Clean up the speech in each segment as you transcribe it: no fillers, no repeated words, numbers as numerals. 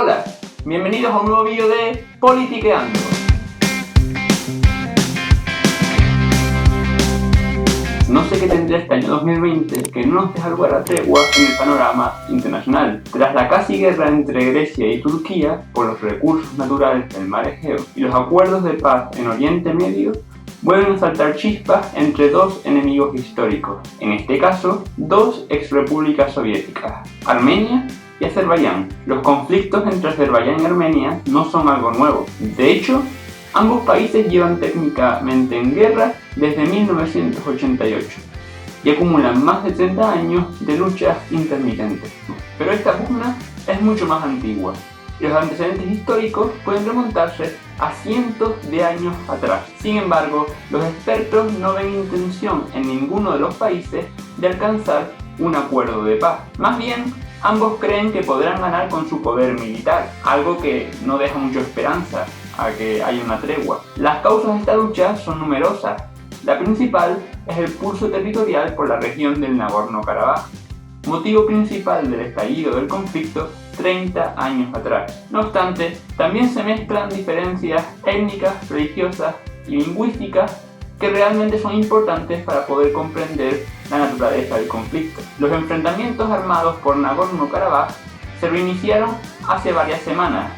Hola, bienvenidos a un nuevo vídeo de Politiqueando. No sé qué tendrá este año 2020 que no nos deja lugar a tregua en el panorama internacional. Tras la casi guerra entre Grecia y Turquía por los recursos naturales del mar Egeo y los acuerdos de paz en Oriente Medio, vuelven a saltar chispas entre dos enemigos históricos, en este caso, dos exrepúblicas soviéticas, Armenia y Azerbaiyán. Los conflictos entre Azerbaiyán y Armenia no son algo nuevo. De hecho, ambos países llevan técnicamente en guerra desde 1988 y acumulan más de 30 años de luchas intermitentes. Pero esta pugna es mucho más antigua y los antecedentes históricos pueden remontarse a cientos de años atrás. Sin embargo, los expertos no ven intención en ninguno de los países de alcanzar un acuerdo de paz. Más bien, ambos creen que podrán ganar con su poder militar, algo que no deja mucha esperanza a que haya una tregua. Las causas de esta lucha son numerosas. La principal es el pulso territorial por la región del Nagorno-Karabaj, motivo principal del estallido del conflicto 30 años atrás. No obstante, también se mezclan diferencias étnicas, religiosas y lingüísticas que realmente son importantes para poder comprender la naturaleza del conflicto. Los enfrentamientos armados por Nagorno-Karabaj se reiniciaron hace varias semanas,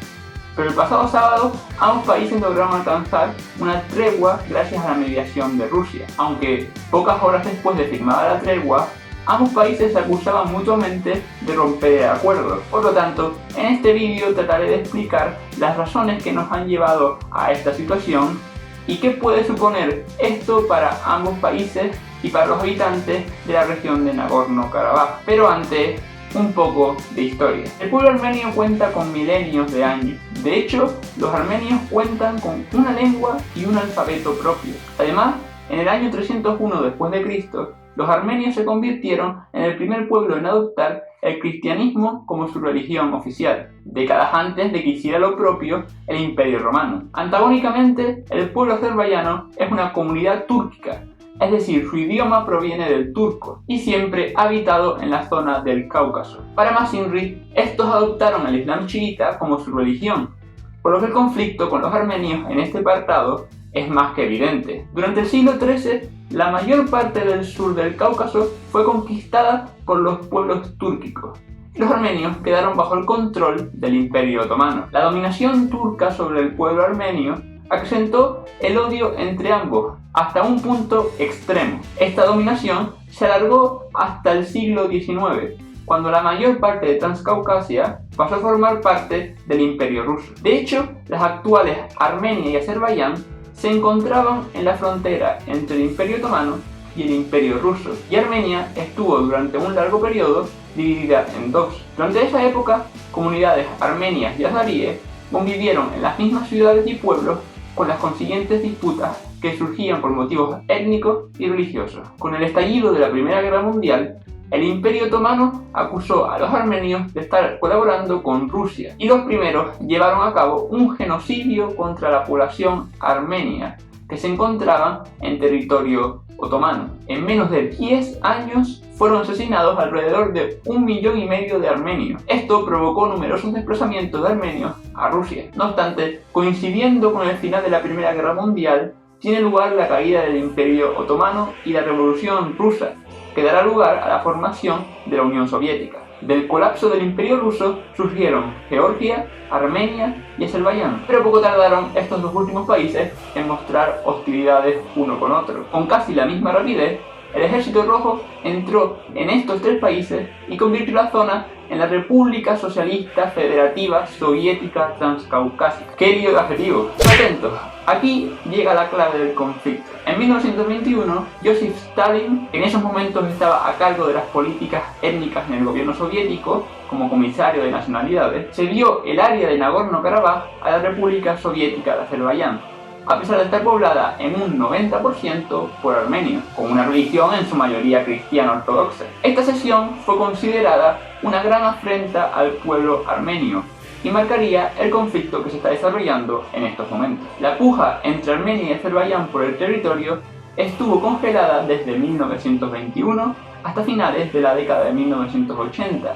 pero el pasado sábado ambos países lograron alcanzar una tregua gracias a la mediación de Rusia. Aunque pocas horas después de firmada la tregua, ambos países se acusaban mutuamente de romper el acuerdo. Por lo tanto, en este vídeo trataré de explicar las razones que nos han llevado a esta situación y qué puede suponer esto para ambos países y para los habitantes de la región de Nagorno-Karabaj. Pero antes, un poco de historia. El pueblo armenio cuenta con milenios de años. De hecho, los armenios cuentan con una lengua y un alfabeto propio. Además, en el año 301 después de Cristo, los armenios se convirtieron en el primer pueblo en adoptar el cristianismo como su religión oficial, décadas antes de que hiciera lo propio el Imperio Romano. Antagónicamente, el pueblo azerbaiyano es una comunidad túrquica, es decir, su idioma proviene del turco y siempre ha habitado en la zona del Cáucaso. Para más inri, estos adoptaron el Islam chiita como su religión, por lo que el conflicto con los armenios en este apartado es más que evidente. Durante el siglo XIII, la mayor parte del sur del Cáucaso fue conquistada por los pueblos túrquicos. Los armenios quedaron bajo el control del Imperio Otomano. La dominación turca sobre el pueblo armenio acrecentó el odio entre ambos hasta un punto extremo. Esta dominación se alargó hasta el siglo XIX, cuando la mayor parte de Transcaucasia pasó a formar parte del Imperio Ruso. De hecho, las actuales Armenia y Azerbaiyán se encontraban en la frontera entre el Imperio Otomano y el Imperio Ruso, y Armenia estuvo durante un largo periodo dividida en dos. Durante esa época, comunidades armenias y azeríes convivieron en las mismas ciudades y pueblos, con las consiguientes disputas que surgían por motivos étnicos y religiosos. Con el estallido de la Primera Guerra Mundial, el Imperio Otomano acusó a los armenios de estar colaborando con Rusia, y los primeros llevaron a cabo un genocidio contra la población armenia que se encontraban en territorio otomano. En menos de 10 años fueron asesinados alrededor de 1,5 millones de armenios. Esto provocó numerosos desplazamientos de armenios a Rusia. No obstante, coincidiendo con el final de la Primera Guerra Mundial, tiene lugar la caída del Imperio Otomano y la Revolución Rusa, que dará lugar a la formación de la Unión Soviética. Del colapso del Imperio Ruso surgieron Georgia, Armenia y Azerbaiyán, pero poco tardaron estos dos últimos países en mostrar hostilidades uno con otro. Con casi la misma rapidez, el Ejército Rojo entró en estos tres países y convirtió la zona en la República Socialista Federativa Soviética Transcaucásica. ¡Qué lío de adjetivos! Atentos, aquí llega la clave del conflicto. En 1921, Joseph Stalin, que en esos momentos estaba a cargo de las políticas étnicas en el gobierno soviético, como comisario de nacionalidades, cedió el área de Nagorno-Karabaj a la República Soviética de Azerbaiyán, a pesar de estar poblada en un 90% por armenios, con una religión en su mayoría cristiana ortodoxa. Esta cesión fue considerada una gran afrenta al pueblo armenio y marcaría el conflicto que se está desarrollando en estos momentos. La puja entre Armenia y Azerbaiyán por el territorio estuvo congelada desde 1921 hasta finales de la década de 1980,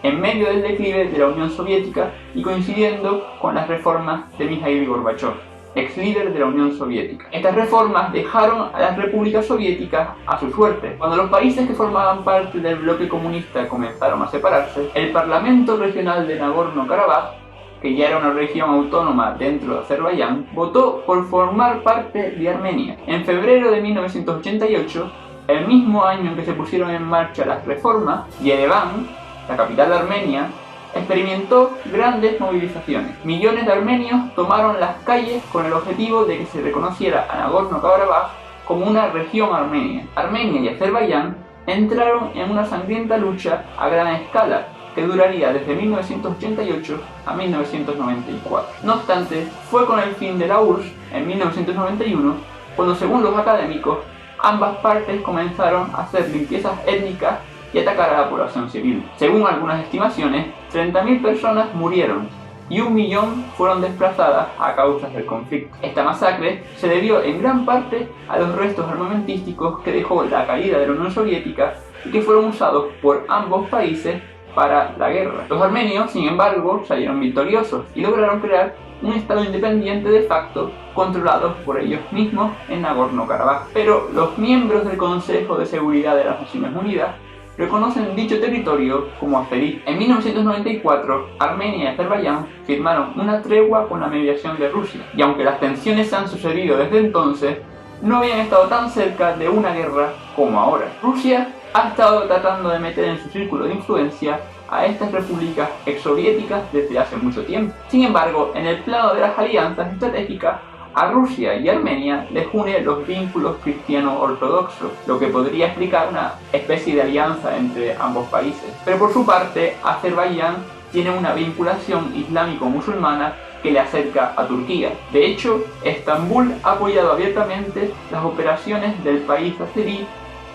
en medio del declive de la Unión Soviética y coincidiendo con las reformas de Mikhail Gorbachev, ex líder de la Unión Soviética. Estas reformas dejaron a las repúblicas soviéticas a su suerte. Cuando los países que formaban parte del bloque comunista comenzaron a separarse, el Parlamento Regional de Nagorno-Karabaj, que ya era una región autónoma dentro de Azerbaiyán, votó por formar parte de Armenia. En febrero de 1988, el mismo año en que se pusieron en marcha las reformas, Yerevan, la capital de Armenia, experimentó grandes movilizaciones. Millones de armenios tomaron las calles con el objetivo de que se reconociera a Nagorno-Karabaj como una región armenia. Armenia y Azerbaiyán entraron en una sangrienta lucha a gran escala que duraría desde 1988 a 1994. No obstante, fue con el fin de la URSS en 1991 cuando, según los académicos, ambas partes comenzaron a hacer limpiezas étnicas y atacar a la población civil. Según algunas estimaciones, 30.000 personas murieron y 1 millón fueron desplazadas a causa del conflicto. Esta masacre se debió en gran parte a los restos armamentísticos que dejó la caída de la Unión Soviética y que fueron usados por ambos países para la guerra. Los armenios, sin embargo, salieron victoriosos y lograron crear un estado independiente de facto controlado por ellos mismos en Nagorno-Karabaj. Pero los miembros del Consejo de Seguridad de las Naciones Unidas reconocen dicho territorio como azerí. En 1994, Armenia y Azerbaiyán firmaron una tregua con la mediación de Rusia, y aunque las tensiones han sucedido desde entonces, no habían estado tan cerca de una guerra como ahora. Rusia ha estado tratando de meter en su círculo de influencia a estas repúblicas exsoviéticas desde hace mucho tiempo. Sin embargo, en el plano de las alianzas estratégicas, a Rusia y Armenia les une los vínculos cristiano-ortodoxos, lo que podría explicar una especie de alianza entre ambos países. Pero por su parte, Azerbaiyán tiene una vinculación islámico-musulmana que le acerca a Turquía. De hecho, Estambul ha apoyado abiertamente las operaciones del país azerí.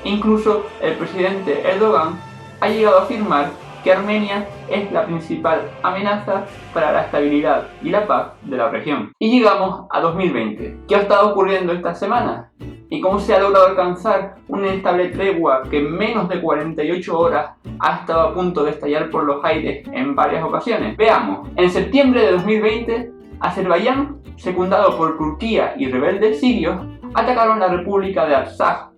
Incluso el presidente Erdogan ha llegado a afirmar que Armenia es la principal amenaza para la estabilidad y la paz de la región. Y llegamos a 2020. ¿Qué ha estado ocurriendo esta semana? ¿Y cómo se ha logrado alcanzar una inestable tregua que en menos de 48 horas ha estado a punto de estallar por los aires en varias ocasiones? Veamos. En septiembre de 2020, Azerbaiyán, secundado por Turquía y rebeldes sirios, atacaron la República de Artsaj,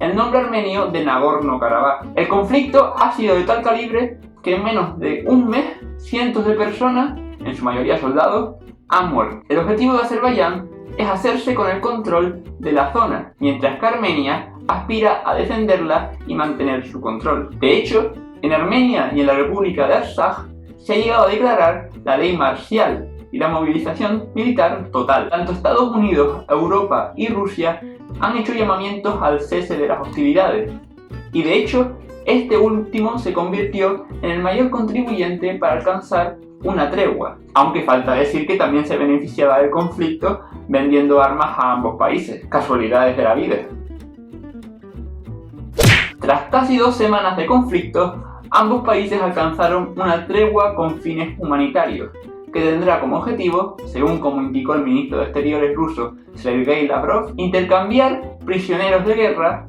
el nombre armenio de Nagorno-Karabaj. El conflicto ha sido de tal calibre que en menos de un mes, cientos de personas, en su mayoría soldados, han muerto. El objetivo de Azerbaiyán es hacerse con el control de la zona, mientras que Armenia aspira a defenderla y mantener su control. De hecho, en Armenia y en la República de Artsaj se ha llegado a declarar la ley marcial y la movilización militar total. Tanto Estados Unidos, Europa y Rusia han hecho llamamientos al cese de las hostilidades, y de hecho este último se convirtió en el mayor contribuyente para alcanzar una tregua, aunque falta decir que también se beneficiaba del conflicto vendiendo armas a ambos países. Casualidades de la vida. Tras casi 2 semanas de conflicto, ambos países alcanzaron una tregua con fines humanitarios, que tendrá como objetivo, según como indicó el ministro de Exteriores ruso Sergei Lavrov, intercambiar prisioneros de guerra,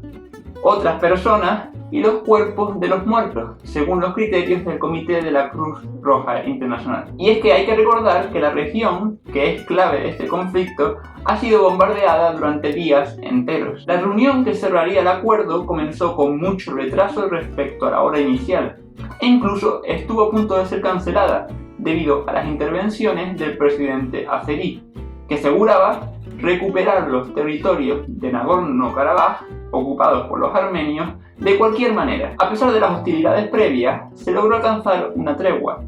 otras personas y los cuerpos de los muertos, según los criterios del Comité de la Cruz Roja Internacional. Y es que hay que recordar que la región, que es clave de este conflicto, ha sido bombardeada durante días enteros. La reunión que cerraría el acuerdo comenzó con mucho retraso respecto a la hora inicial, e incluso estuvo a punto de ser cancelada, debido a las intervenciones del presidente azerí, que aseguraba recuperar los territorios de Nagorno-Karabaj ocupados por los armenios de cualquier manera. A pesar de las hostilidades previas, se logró alcanzar una tregua,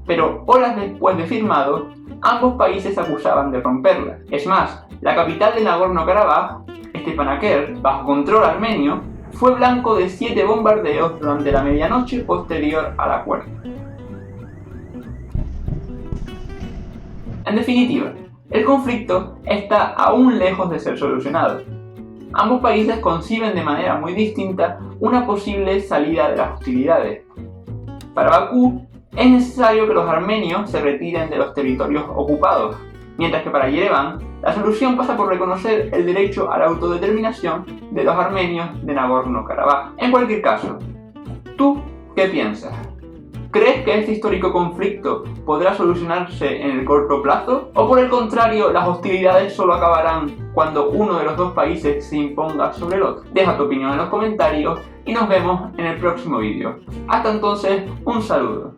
pero horas después de firmado, ambos países acusaban de romperla. Es más, la capital de Nagorno-Karabaj, Stepanakert, bajo control armenio, fue blanco de 7 bombardeos durante la medianoche posterior al acuerdo. En definitiva, el conflicto está aún lejos de ser solucionado. Ambos países conciben de manera muy distinta una posible salida de las hostilidades. Para Bakú, es necesario que los armenios se retiren de los territorios ocupados, mientras que para Yerevan, la solución pasa por reconocer el derecho a la autodeterminación de los armenios de Nagorno-Karabaj. En cualquier caso, ¿tú qué piensas? ¿Crees que este histórico conflicto podrá solucionarse en el corto plazo? ¿O por el contrario, las hostilidades solo acabarán cuando uno de los dos países se imponga sobre el otro? Deja tu opinión en los comentarios y nos vemos en el próximo vídeo. Hasta entonces, un saludo.